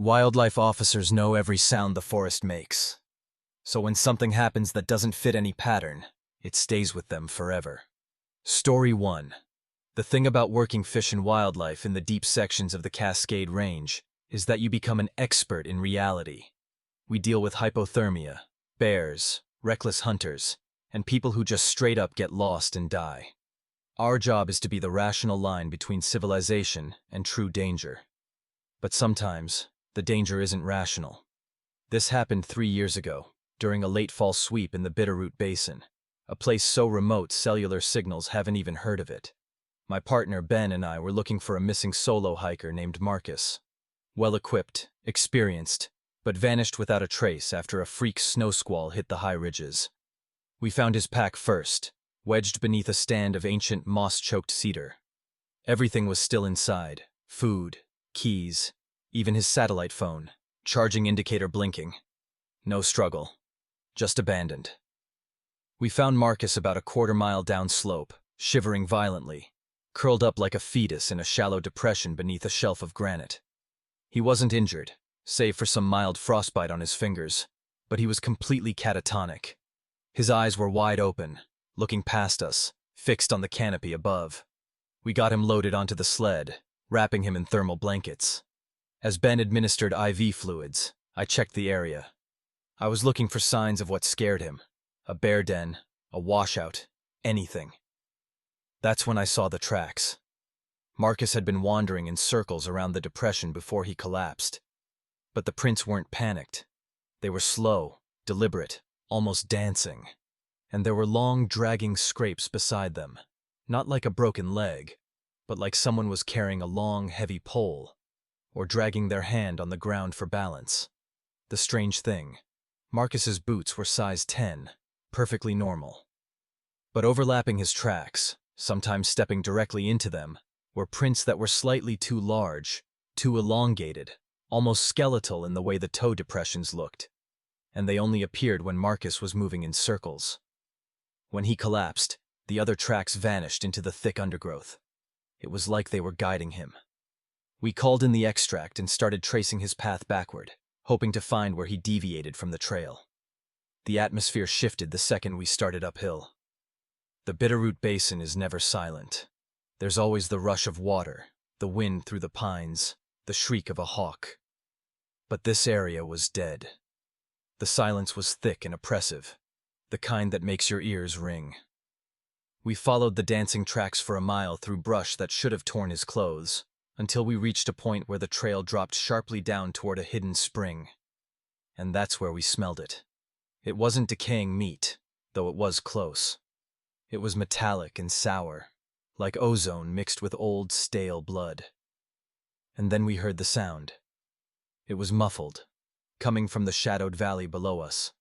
Wildlife officers know every sound the forest makes. So when something happens that doesn't fit any pattern, it stays with them forever. Story 1. The thing about working fish and wildlife in the deep sections of the Cascade Range is that you become an expert in reality. We deal with hypothermia, bears, reckless hunters, and people who just straight up get lost and die. Our job is to be the rational line between civilization and true danger. But sometimes, the danger isn't rational. This happened 3 years ago, during a late fall sweep in the Bitterroot Basin, a place so remote cellular signals haven't even heard of it. My partner Ben and I were looking for a missing solo hiker named Marcus. Well-equipped, experienced, but vanished without a trace after a freak snow squall hit the high ridges. We found his pack first, wedged beneath a stand of ancient moss-choked cedar. Everything was still inside: food, keys, even his satellite phone, charging indicator blinking. No struggle, just abandoned. We found Marcus about a quarter-mile downslope, shivering violently, curled up like a fetus in a shallow depression beneath a shelf of granite. He wasn't injured, save for some mild frostbite on his fingers, but he was completely catatonic. His eyes were wide open, looking past us, fixed on the canopy above. We got him loaded onto the sled, wrapping him in thermal blankets. As Ben administered IV fluids, I checked the area. I was looking for signs of what scared him: a bear den, a washout, anything. That's when I saw the tracks. Marcus had been wandering in circles around the depression before he collapsed. But the prints weren't panicked. They were slow, deliberate, almost dancing. And there were long, dragging scrapes beside them, not like a broken leg, but like someone was carrying a long, heavy pole, or dragging their hand on the ground for balance. The strange thing: Marcus's boots were size 10, perfectly normal. But overlapping his tracks, sometimes stepping directly into them, were prints that were slightly too large, too elongated, almost skeletal in the way the toe depressions looked. And they only appeared when Marcus was moving in circles. When he collapsed, the other tracks vanished into the thick undergrowth. It was like they were guiding him. We called in the extract and started tracing his path backward, hoping to find where he deviated from the trail. The atmosphere shifted the second we started uphill. The Bitterroot Basin is never silent. There's always the rush of water, the wind through the pines, the shriek of a hawk. But this area was dead. The silence was thick and oppressive, the kind that makes your ears ring. We followed the dancing tracks for a mile through brush that should have torn his clothes, until we reached a point where the trail dropped sharply down toward a hidden spring. And that's where we smelled it. It wasn't decaying meat, though it was close. It was metallic and sour, like ozone mixed with old, stale blood. And then we heard the sound. It was muffled, coming from the shadowed valley below us.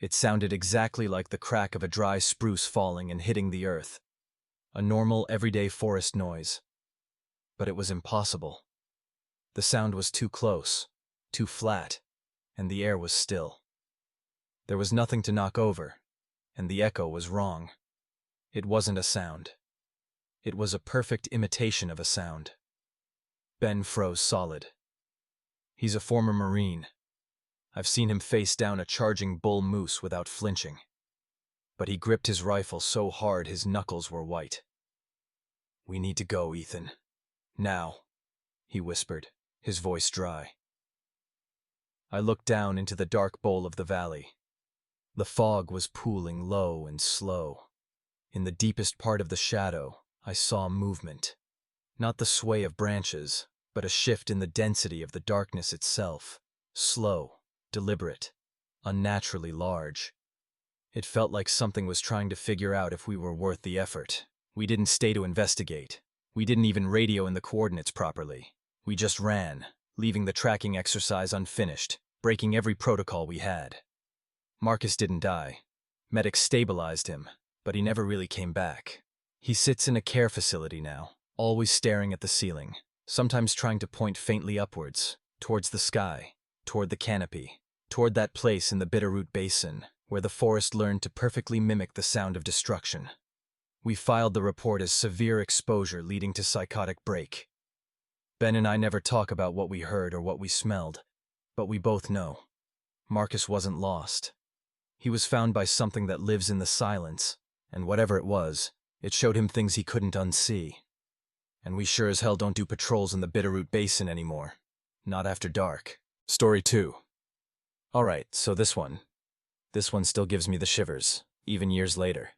It sounded exactly like the crack of a dry spruce falling and hitting the earth. A normal, everyday forest noise. But it was impossible. The sound was too close, too flat, and the air was still. There was nothing to knock over, and the echo was wrong. It wasn't a sound. It was a perfect imitation of a sound. Ben froze solid. He's a former Marine. I've seen him face down a charging bull moose without flinching. But he gripped his rifle so hard his knuckles were white. "We need to go, Ethan. Now," he whispered, his voice dry. I looked down into the dark bowl of the valley. The fog was pooling low and slow. In the deepest part of the shadow, I saw movement. Not the sway of branches, but a shift in the density of the darkness itself. Slow, deliberate, unnaturally large. It felt like something was trying to figure out if we were worth the effort. We didn't stay to investigate. We didn't even radio in the coordinates properly. We just ran, leaving the tracking exercise unfinished, breaking every protocol we had. Marcus didn't die. Medics stabilized him, but he never really came back. He sits in a care facility now, always staring at the ceiling, sometimes trying to point faintly upwards, towards the sky, toward the canopy, toward that place in the Bitterroot Basin where the forest learned to perfectly mimic the sound of destruction. We filed the report as severe exposure leading to psychotic break. Ben and I never talk about what we heard or what we smelled, but we both know. Marcus wasn't lost. He was found by something that lives in the silence, and whatever it was, it showed him things he couldn't unsee. And we sure as hell don't do patrols in the Bitterroot Basin anymore. Not after dark. Story 2. Alright, so this one still gives me the shivers, even years later.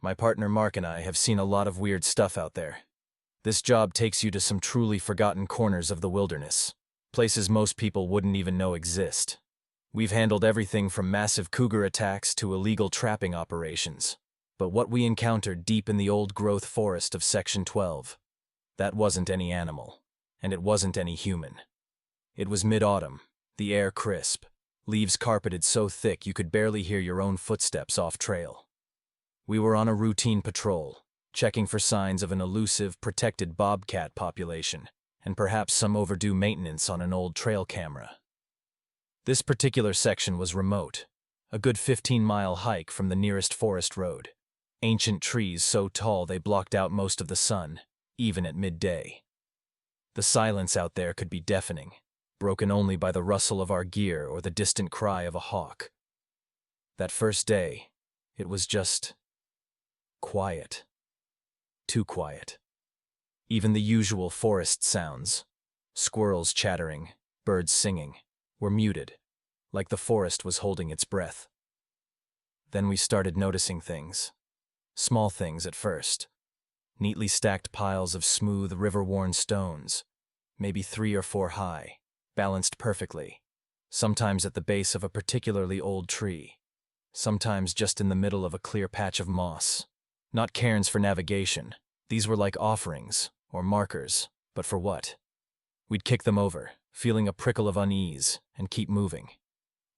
My partner Mark and I have seen a lot of weird stuff out there. This job takes you to some truly forgotten corners of the wilderness, places most people wouldn't even know exist. We've handled everything from massive cougar attacks to illegal trapping operations. But what we encountered deep in the old-growth forest of Section 12, that wasn't any animal, and it wasn't any human. It was mid-autumn, the air crisp, leaves carpeted so thick you could barely hear your own footsteps off-trail. We were on a routine patrol, checking for signs of an elusive, protected bobcat population, and perhaps some overdue maintenance on an old trail camera. This particular section was remote, a good 15-mile hike from the nearest forest road. Ancient trees so tall they blocked out most of the sun, even at midday. The silence out there could be deafening, broken only by the rustle of our gear or the distant cry of a hawk. That first day, it was just quiet. Too quiet. Even the usual forest sounds, squirrels chattering, birds singing, were muted, like the forest was holding its breath. Then we started noticing things. Small things at first. Neatly stacked piles of smooth, river-worn stones, maybe 3 or 4 high, balanced perfectly, sometimes at the base of a particularly old tree, sometimes just in the middle of a clear patch of moss. Not cairns for navigation, these were like offerings, or markers, but for what? We'd kick them over, feeling a prickle of unease, and keep moving.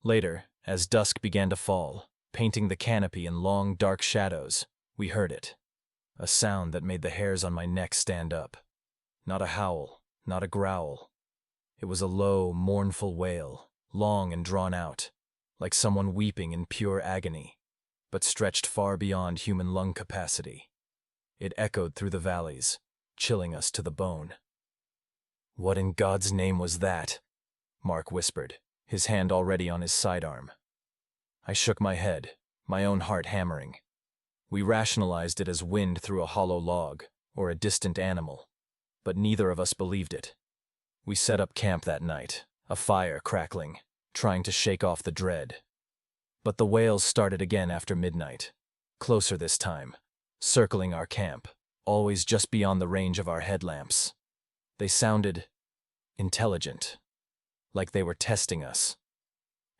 Later, as dusk began to fall, painting the canopy in long, dark shadows, we heard it. A sound that made the hairs on my neck stand up. Not a howl, not a growl. It was a low, mournful wail, long and drawn out, like someone weeping in pure agony, but stretched far beyond human lung capacity. It echoed through the valleys, chilling us to the bone. "What in God's name was that?" Mark whispered, his hand already on his sidearm. I shook my head, my own heart hammering. We rationalized it as wind through a hollow log, or a distant animal, but neither of us believed it. We set up camp that night, a fire crackling, trying to shake off the dread. But the wails started again after midnight, closer this time, circling our camp, always just beyond the range of our headlamps. They sounded intelligent, like they were testing us.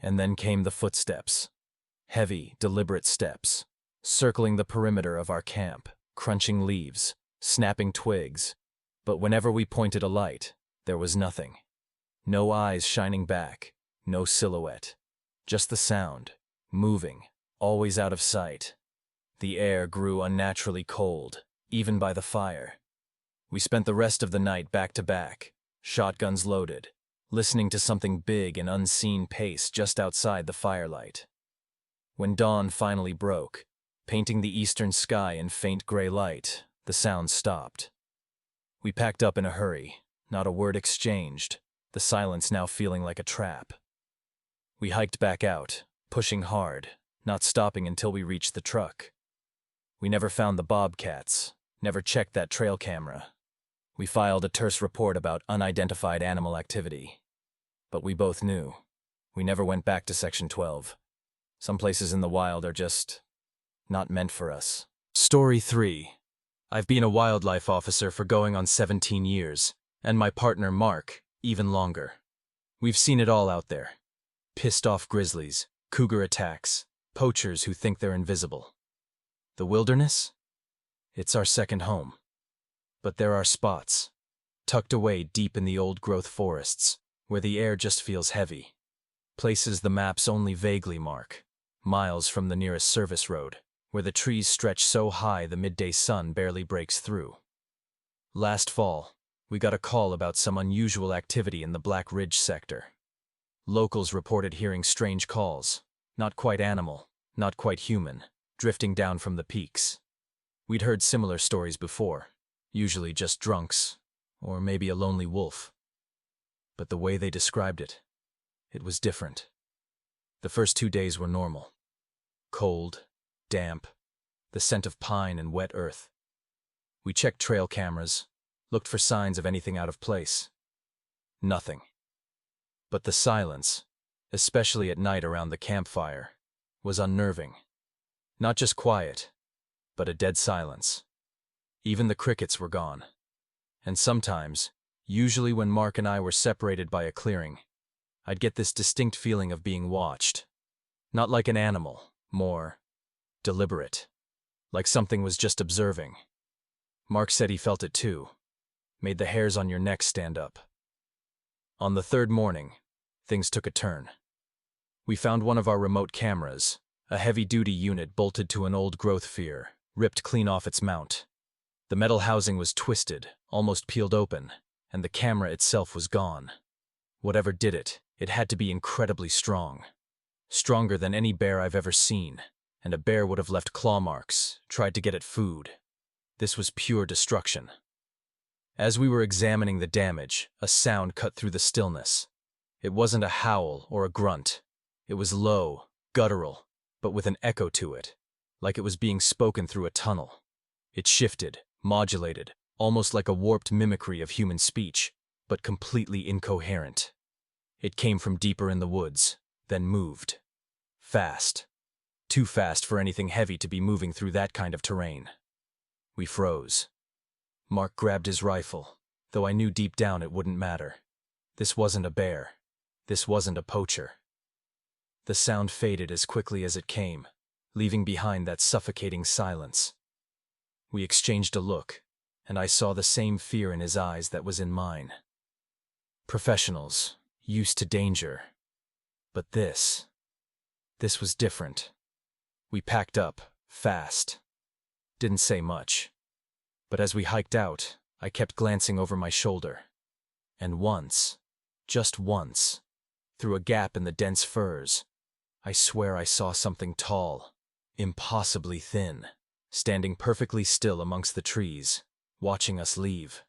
And then came the footsteps, heavy, deliberate steps, circling the perimeter of our camp, crunching leaves, snapping twigs. But whenever we pointed a light, there was nothing. No eyes shining back, no silhouette. Just the sound, moving, always out of sight. The air grew unnaturally cold, even by the fire. We spent the rest of the night back to back, shotguns loaded, listening to something big and unseen pace just outside the firelight. When dawn finally broke, painting the eastern sky in faint gray light, the sound stopped. We packed up in a hurry, not a word exchanged, the silence now feeling like a trap. We hiked back out, pushing hard, not stopping until we reached the truck. We never found the bobcats, never checked that trail camera. We filed a terse report about unidentified animal activity. But we both knew. We never went back to Section 12. Some places in the wild are just not meant for us. Story 3. I've been a wildlife officer for going on 17 years, and my partner Mark, even longer. We've seen it all out there. Pissed-off grizzlies, cougar attacks, poachers who think they're invisible. The wilderness? It's our second home. But there are spots, tucked away deep in the old-growth forests, where the air just feels heavy. Places the maps only vaguely mark, miles from the nearest service road, where the trees stretch so high the midday sun barely breaks through. Last fall, we got a call about some unusual activity in the Black Ridge sector. Locals reported hearing strange calls, not quite animal, not quite human, drifting down from the peaks. We'd heard similar stories before, usually just drunks, or maybe a lonely wolf. But the way they described it, it was different. The first 2 days were normal. Cold, damp, the scent of pine and wet earth. We checked trail cameras, looked for signs of anything out of place. Nothing. But the silence, especially at night around the campfire, was unnerving. Not just quiet, but a dead silence. Even the crickets were gone. And sometimes, usually when Mark and I were separated by a clearing, I'd get this distinct feeling of being watched. Not like an animal, more deliberate. Like something was just observing. Mark said he felt it too. Made the hairs on your neck stand up. On the third morning, things took a turn. We found one of our remote cameras, a heavy-duty unit bolted to an old growth sphere, ripped clean off its mount. The metal housing was twisted, almost peeled open, and the camera itself was gone. Whatever did it, it had to be incredibly strong. Stronger than any bear I've ever seen, and a bear would have left claw marks, tried to get at food. This was pure destruction. As we were examining the damage, a sound cut through the stillness. It wasn't a howl or a grunt. It was low, guttural, but with an echo to it, like it was being spoken through a tunnel. It shifted, modulated, almost like a warped mimicry of human speech, but completely incoherent. It came from deeper in the woods, then moved. Fast. Too fast for anything heavy to be moving through that kind of terrain. We froze. Mark grabbed his rifle, though I knew deep down it wouldn't matter. This wasn't a bear. This wasn't a poacher. The sound faded as quickly as it came, leaving behind that suffocating silence. We exchanged a look, and I saw the same fear in his eyes that was in mine. Professionals, used to danger. But this was different. We packed up, fast. Didn't say much. But as we hiked out, I kept glancing over my shoulder. And once, just once, through a gap in the dense firs, I swear I saw something tall, impossibly thin, standing perfectly still amongst the trees, watching us leave.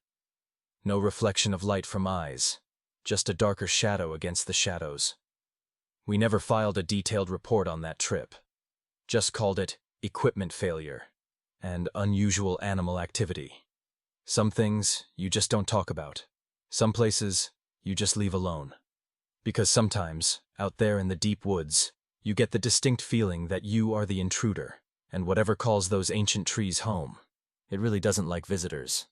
No reflection of light from eyes, just a darker shadow against the shadows. We never filed a detailed report on that trip. Just called it equipment failure and unusual animal activity. Some things you just don't talk about. Some places you just leave alone. Because sometimes, out there in the deep woods, you get the distinct feeling that you are the intruder, and whatever calls those ancient trees home, it really doesn't like visitors.